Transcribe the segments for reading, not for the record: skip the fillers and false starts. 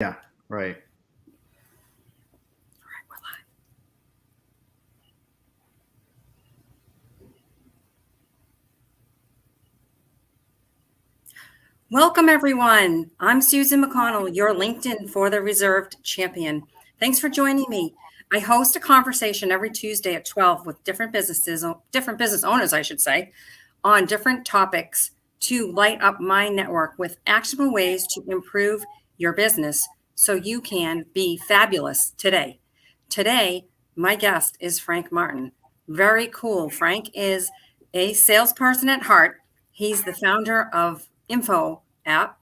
Yeah, right. All right, we're live. Welcome, everyone. I'm Susan McConnell, your LinkedIn for the Reserved champion. Thanks for joining me. I host a conversation every Tuesday at 12 with different business owners, I should say, on different topics to light up my network with actionable ways to improve your business so you can be fabulous today. Today, my guest is Frank Martin. Very cool. Frank is a salesperson at heart. He's the founder of InfoApp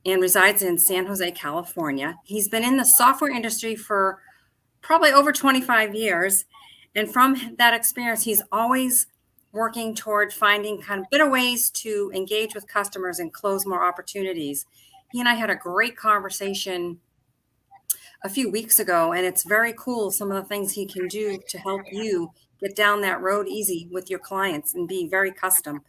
and resides in San Jose, California. He's been in the software industry for probably over 25 years. And from that experience, he's always working toward finding kind of better ways to engage with customers and close more opportunities. He and I had a great conversation a few weeks ago, and it's very cool some of the things he can do to help you get down that road easy with your clients and be very custom.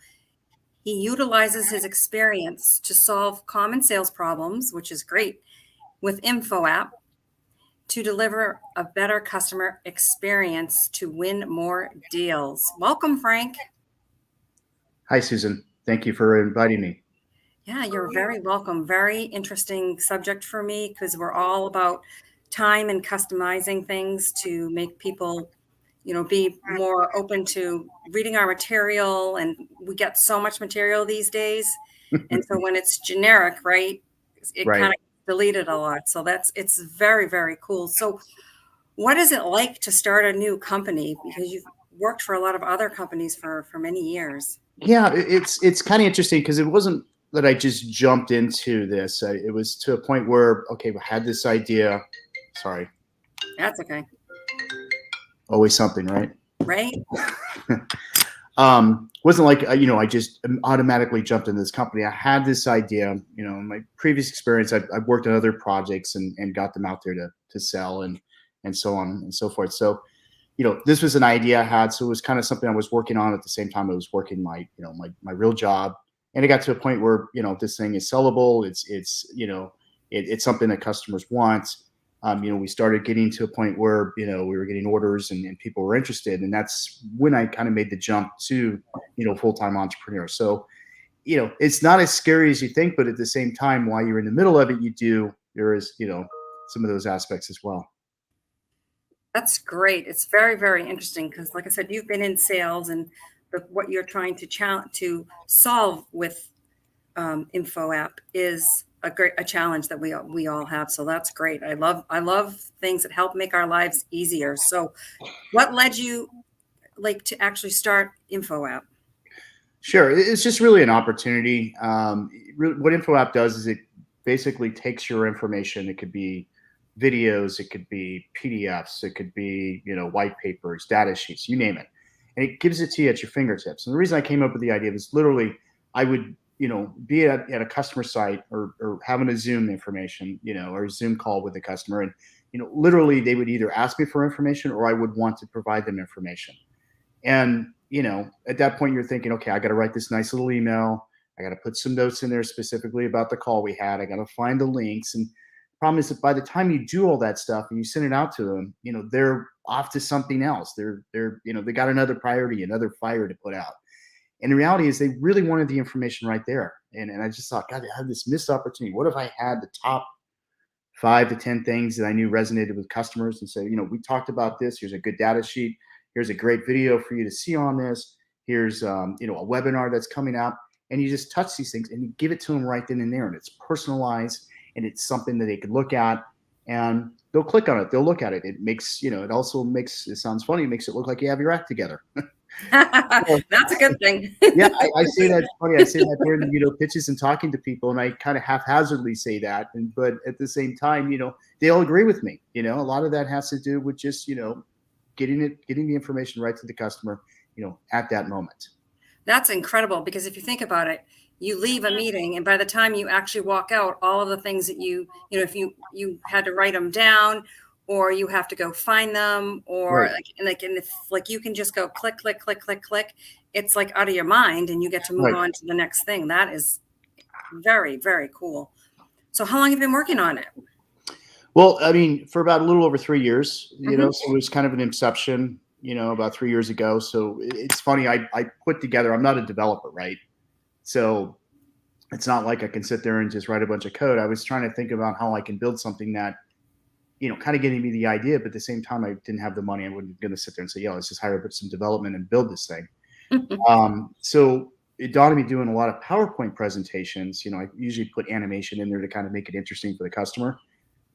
He utilizes his experience to solve common sales problems, which is great, with InfoApp to deliver a better customer experience to win more deals. Welcome, Frank. Hi, Susan. Thank you for inviting me. Yeah, you're very welcome. Very interesting subject for me because we're all about time and customizing things to make people, be more open to reading our material. And we get so much material these days. And so when it's generic, right, it kind Right. of deleted a lot. So it's very, very cool. So what is it like to start a new company? Because you've worked for a lot of other companies for many years. Yeah, it's kind of interesting because it wasn't that I just jumped into this. It was to a point where, okay, I had this idea. Sorry, That's okay. always something, right? Right? Wasn't like I just automatically jumped into this company. I had this idea. In my previous experience, I've worked on other projects and got them out there to sell and so on and so forth. So this was an idea I had. So it was kind of something I was working on at the same time I was working my real job. And it got to a point where, this thing is sellable. It's something that customers want. We started getting to a point where, we were getting orders and people were interested. And that's when I kind of made the jump to, full-time entrepreneur. So, it's not as scary as you think, but at the same time, while you're in the middle of it, there is, some of those aspects as well. That's great. It's very, very interesting because, like I said, you've been in sales and what you're trying to solve with InfoApp is a challenge that we all have. So that's great. I love things that help make our lives easier. So, what led you like to actually start InfoApp? Sure, it's just really an opportunity. What InfoApp does is it basically takes your information. It could be videos, it could be PDFs, it could be white papers, data sheets, you name it, and it gives it to you at your fingertips. And the reason I came up with the idea was literally I would be at a customer site or having a Zoom information or a Zoom call with a customer, and literally they would either ask me for information or I would want to provide them information. And, at that point, you're thinking, okay, I got to write this nice little email. I got to put some notes in there specifically about the call we had. I got to find the links. And the problem is that by the time you do all that stuff and you send it out to them, they're off to something else. They got another priority, another fire to put out. And the reality is they really wanted the information right there. And I just thought, God, I had this missed opportunity. What if I had the top 5 to 10 things that I knew resonated with customers and say, we talked about this. Here's a good data sheet. Here's a great video for you to see on this. Here's, a webinar that's coming out, and you just touch these things and you give it to them right then and there. And it's personalized and it's something that they could look at and they'll click on it. They'll look at it. It makes, it also makes, it sounds funny. It makes it look like you have your act together. That's a good thing. Yeah, I say that funny. I say that during pitches and talking to people, and I kind of haphazardly say that, but at the same time, they all agree with me. A lot of that has to do with just getting the information right to the customer, at that moment. That's incredible because if you think about it, you leave a meeting and by the time you actually walk out, all of the things that if you had to write them down or you have to go find them or Right, and if you can just go click, click, click, click, click, it's like out of your mind and you get to move right. on to the next thing. That is very, very cool. So how long have you been working on it? Well, I mean, for about a little over 3 years, Hmm. so it was kind of an inception, about 3 years ago. So it's funny, I put together, I'm not a developer, right? So it's not like I can sit there and just write a bunch of code. I was trying to think about how I can build something that, kind of getting me the idea, but at the same time, I didn't have the money. I wasn't going to sit there and say, yeah, let's just hire some development and build this thing. So it dawned on me doing a lot of PowerPoint presentations. I usually put animation in there to kind of make it interesting for the customer.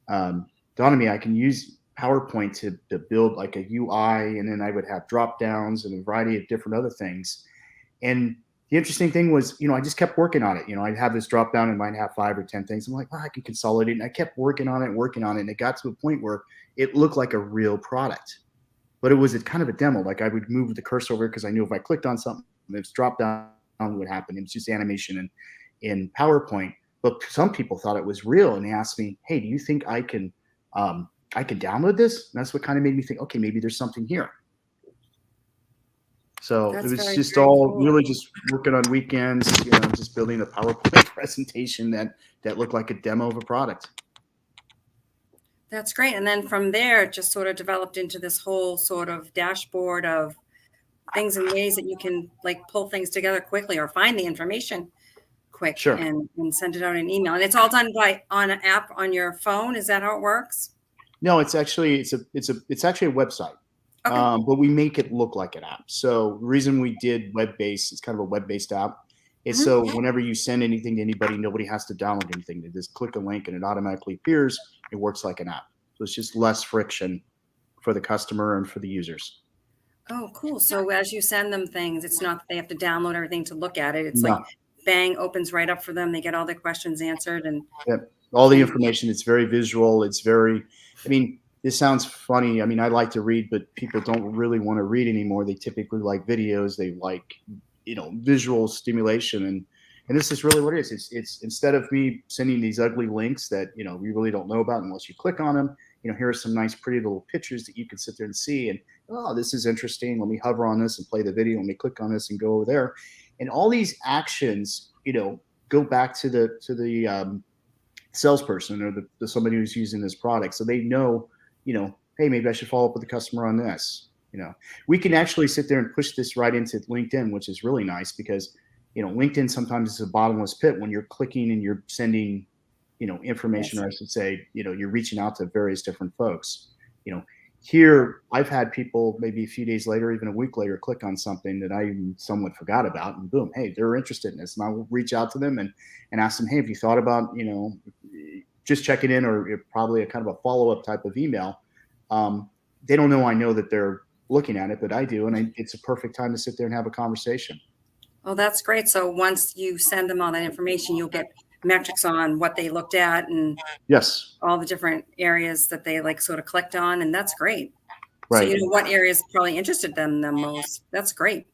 Dawned on me I can use PowerPoint to build like a UI, and then I would have drop downs and a variety of different other things. And the interesting thing was, I just kept working on it. I'd have this drop down and might have 5 or 10 things. I'm like, I can consolidate. And I kept working on it, working on it. And it got to a point where it looked like a real product, but it was a kind of a demo. Like I would move the cursor over because I knew if I clicked on something, this drop down would happen. It was just animation in PowerPoint. But some people thought it was real, and they asked me, "Hey, do you think I can download this?" And that's what kind of made me think, okay, maybe there's something here. So it That's was very, just very all cool. really just working on weekends, just building a PowerPoint presentation that looked like a demo of a product. That's great. And then from there, it just sort of developed into this whole sort of dashboard of things and ways that you can like pull things together quickly or find the information quick Sure. and send it out in an email. And it's all done on an app on your phone. Is that how it works? No, it's actually a website, Okay. but we make it look like an app. So the reason we did web based, it's kind of a web based app, is Hmm. so whenever you send anything to anybody, nobody has to download anything. They just click a link and it automatically appears. It works like an app. So it's just less friction for the customer and for the users. Oh, cool. So as you send them things, it's not that they have to download everything to look at it. It's like No. bang, opens right up for them. They get all their questions answered and Yep. All the and information, it's very visual. It's very, I mean, this sounds funny. I mean, I like to read, but people don't really want to read anymore. They typically like videos. They like, visual stimulation. And this is really what it is. It's instead of me sending these ugly links that, we really don't know about unless you click on them, here are some nice, pretty little pictures that you can sit there and see. And, oh, this is interesting. Let me hover on this and play the video. Let me click on this and go over there. And all these actions, go back to the salesperson or the somebody who's using this product, so they know, hey, maybe I should follow up with the customer on this. We can actually sit there and push this right into LinkedIn, which is really nice because LinkedIn sometimes is a bottomless pit when you're clicking and you're sending information, yes. or I should say, you're reaching out to various different folks. you know Here I've had people maybe a few days later, even a week later, click on something that I somewhat forgot about, and boom, hey, they're interested in this, and I'll reach out to them and ask them, hey, have you thought about just checking in, or probably a kind of a follow-up type of email. They don't know I know that they're looking at it, but I do, and it's a perfect time to sit there and have a conversation. Oh, that's great. So once you send them all that information, you'll get metrics on what they looked at and Yes. all the different areas that they like sort of clicked on. And that's great. So Right. you know what areas probably interested them the most. That's great.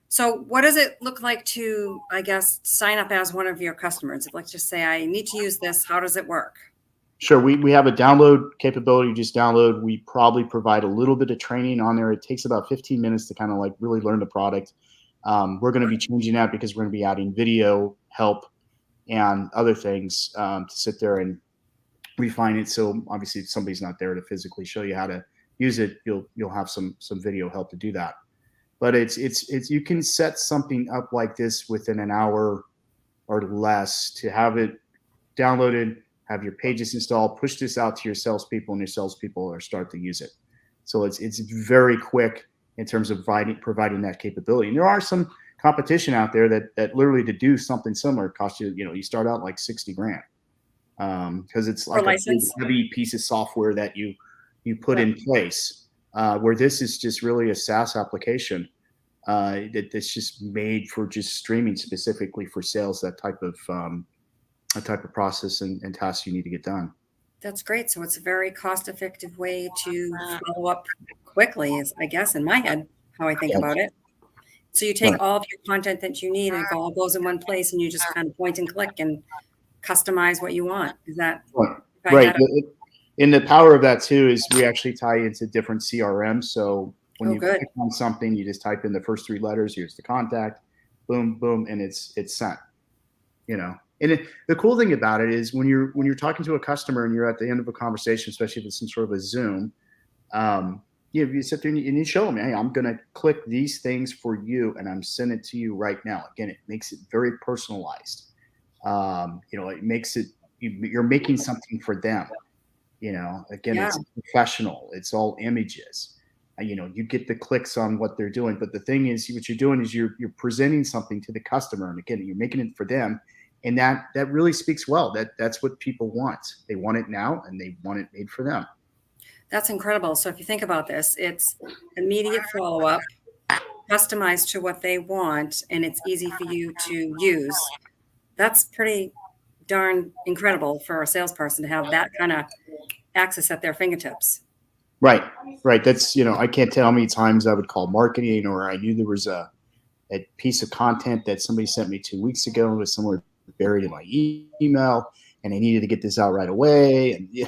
So what does it look like to, I guess, sign up as one of your customers? Let's just say I need to use this. How does it work? Sure. We have a download capability. You just download. We probably provide a little bit of training on there. It takes about 15 minutes to kind of like really learn the product. We're going to be changing that because we're going to be adding video help and other things, to sit there and refine it. So obviously, if somebody's not there to physically show you how to use it, you'll have some video help to do that. But it's you can set something up like this within an hour or less to have it downloaded, have your pages installed, push this out to your salespeople, and your salespeople are start to use it. So it's very quick in terms of providing that capability. And there are some competition out there that literally to do something similar costs you, you start out like 60 grand, because it's For like a big license? heavy piece of software that you put Yeah. in place. Where this is just really a SaaS application, that's just made for just streaming specifically for sales, that type of process and tasks you need to get done. That's great. So it's a very cost-effective way to follow up quickly, is I guess in my head how I think Yeah. about it. So you take Right. all of your content that you need and it all goes in one place and you just kind of point and click and customize what you want. Is that Right. if I Right. had And the power of that too is we actually tie into different CRMs. So when oh you good. click on something, you just type in the first three letters. Here's the contact. Boom, boom, and it's sent. You know. And the cool thing about it is when you're talking to a customer and you're at the end of a conversation, especially if it's some sort of a Zoom, you sit there and you show them, hey, I'm going to click these things for you and I'm sending it to you right now. Again, it makes it very personalized. It makes it, you're making something for them. Again, Yeah, it's professional. It's all images. You get the clicks on what they're doing. But the thing is, what you're doing is you're presenting something to the customer, and again, you're making it for them, and that really speaks well. That's what people want. They want it now, and they want it made for them. that's incredible. So if you think about this, it's immediate follow-up, customized to what they want, and it's easy for you to use. That's pretty darn incredible for a salesperson to have that kind of access at their fingertips. Right, right. That's I can't tell how many times I would call marketing, or I knew there was a piece of content that somebody sent me 2 weeks ago. It was somewhere buried in my email, and I needed to get this out right away. And Yeah.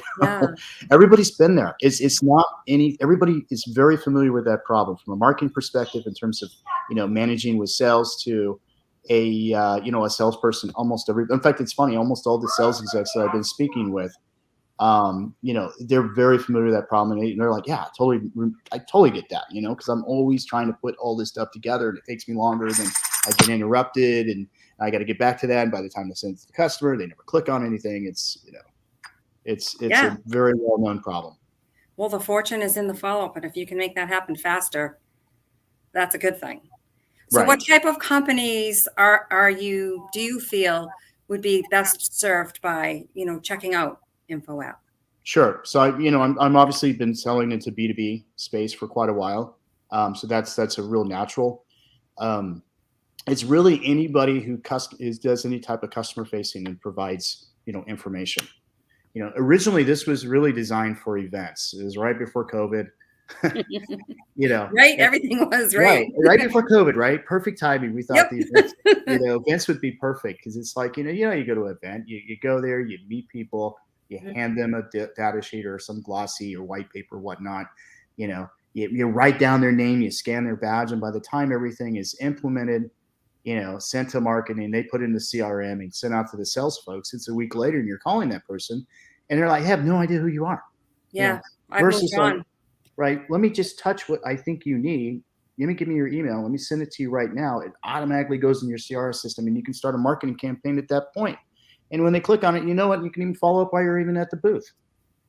everybody's been there. It's not any. Everybody is very familiar with that problem from a marketing perspective in terms of managing with sales to a salesperson. In fact, it's funny. Almost all the sales execs that I've been speaking with, they're very familiar with that problem, and they're like, yeah, I totally get that, because I'm always trying to put all this stuff together, and it takes me longer than I get interrupted, and I got to get back to that. And by the time I send it to the customer, they never click on anything. It's Yeah. a very well-known problem. Well, the fortune is in the follow-up, and if you can make that happen faster, that's a good thing. So Right. what type of companies do you feel would be best served by, checking out InfoApp? Sure. So I'm obviously been selling into B2B space for quite a while. So that's a real natural. It's really anybody who does any type of customer facing and provides, information. Originally this was really designed for events. It was right before COVID. Right. Everything was right. Right before COVID, right? Perfect timing. We thought Yep. the events would be perfect because it's like, you go to an event, you go there, you meet people, you hand them a data sheet or some glossy or white paper, whatnot. You write down their name, you scan their badge, and by the time everything is implemented, sent to marketing, they put it in the CRM and sent out to the sales folks. It's a week later, and you're calling that person, and they're like, I have no idea who you are. Yeah. I've Versus moved on. right, let me just touch what I think you need. Give me your email. Let me send it to you right now. It automatically goes in your CRM system, and you can start a marketing campaign at that point. And when they click on it, you know what? You can even follow up while you're even at the booth.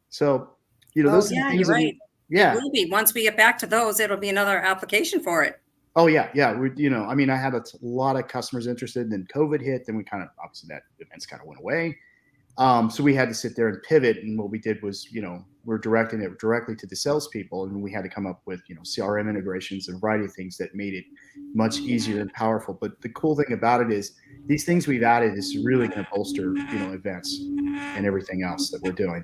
So, those are the things. You're right. Yeah. It will be. Once we get back to those, it'll be another application for it. Oh yeah, yeah. I had a lot of customers interested. Then COVID hit. Then we obviously that events kind of went away. So we had to sit there and pivot. And what we did was, we're directing it directly to the salespeople, and we had to come up with, CRM integrations and a variety of things that made it much easier and powerful. But the cool thing about it is these things we've added is really going to bolster, events and everything else that we're doing.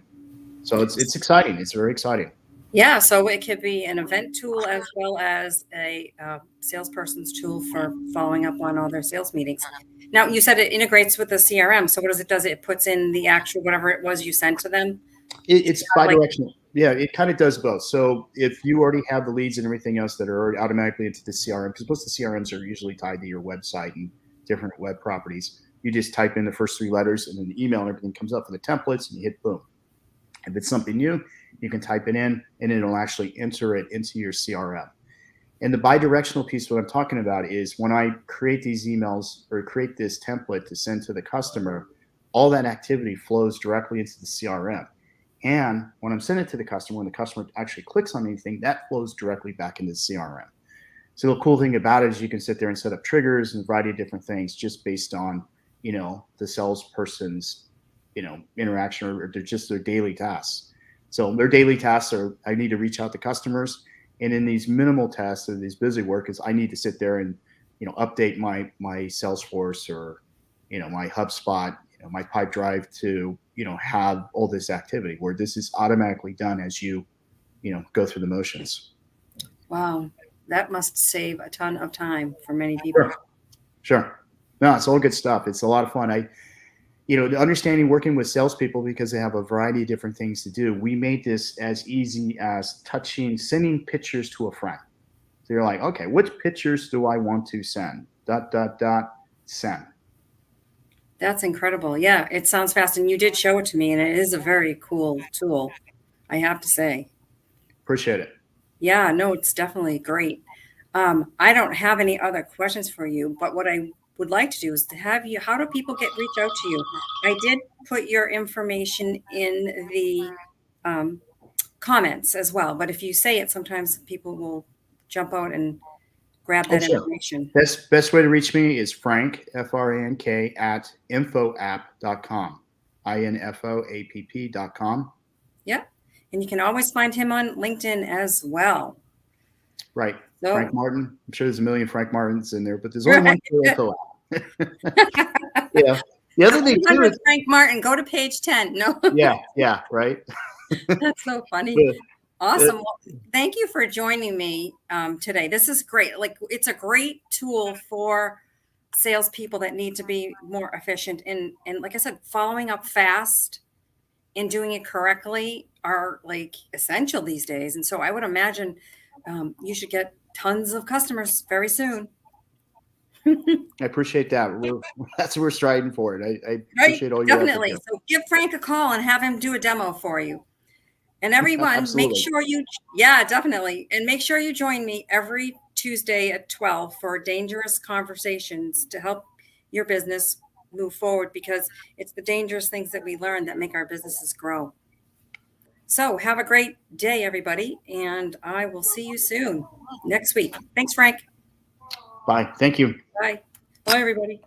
So it's exciting. It's very exciting. Yeah, so it could be an event tool as well as a salesperson's tool for following up on all their sales meetings. Now, you said it integrates with the CRM. So what does it do? It puts in the actual whatever it was you sent to them? It's bidirectional. Yeah, it kind of does both. So if you already have the leads and everything else that are already automatically into the CRM, because most of the CRMs are usually tied to your website and different web properties, you just type in the first 3 letters and then the email and everything comes up for the templates, and you hit boom. If it's something new, you can type it in and it'll actually enter it into your CRM. And the bidirectional piece, what I'm talking about is when I create these emails or create this template to send to the customer, all that activity flows directly into the CRM. And when I'm sending it to the customer, when the customer actually clicks on anything, that flows directly back into the CRM. So the cool thing about it is you can sit there and set up triggers and a variety of different things just based on, the salesperson's, interaction or just their daily tasks. So their daily tasks are, I need to reach out to customers. And in these minimal tasks or these busy work is I need to sit there and, update my Salesforce or, my HubSpot, my Pipedrive to, have all this activity where this is automatically done as you, go through the motions. Wow. That must save a ton of time for many people. Sure. No, it's all good stuff. It's a lot of fun. Understanding working with salespeople because they have a variety of different things to do. We made this as easy as sending pictures to a friend. So you're like, okay, which pictures do I want to send? Send. That's incredible. Yeah, it sounds fast. And you did show it to me, and it is a very cool tool, I have to say. Appreciate it. Yeah, no, it's definitely great. I don't have any other questions for you, but what I would like to do is to have you, how do people reach out to you? I did put your information in the comments as well, but if you say it, sometimes people will jump out and grab Oh, that sure. information. Best way to reach me is Frank, Frank, at infoapp.com. InfoApp.com. Yep. And you can always find him on LinkedIn as well. Right. So, Frank Martin. I'm sure there's a million Frank Martins in there, but there's only right. one for InfoApp. Yeah. The other thing too is Frank Martin, go to page 10. No. yeah, right. That's so funny. Awesome. Well, thank you for joining me today. This is great. Like, it's a great tool for salespeople that need to be more efficient. And like I said, following up fast and doing it correctly are like essential these days. And so I would imagine you should get tons of customers very soon. I appreciate that. That's what we're striving for. I Right? appreciate all your Definitely. effort. So give Frank a call and have him do a demo for you. And everyone, make Absolutely. sure yeah, definitely. And make sure you join me every Tuesday at 12 for dangerous conversations to help your business move forward, because it's the dangerous things that we learn that make our businesses grow. So have a great day, everybody. And I will see you soon next week. Thanks, Frank. Bye. Thank you. Bye. Bye, everybody.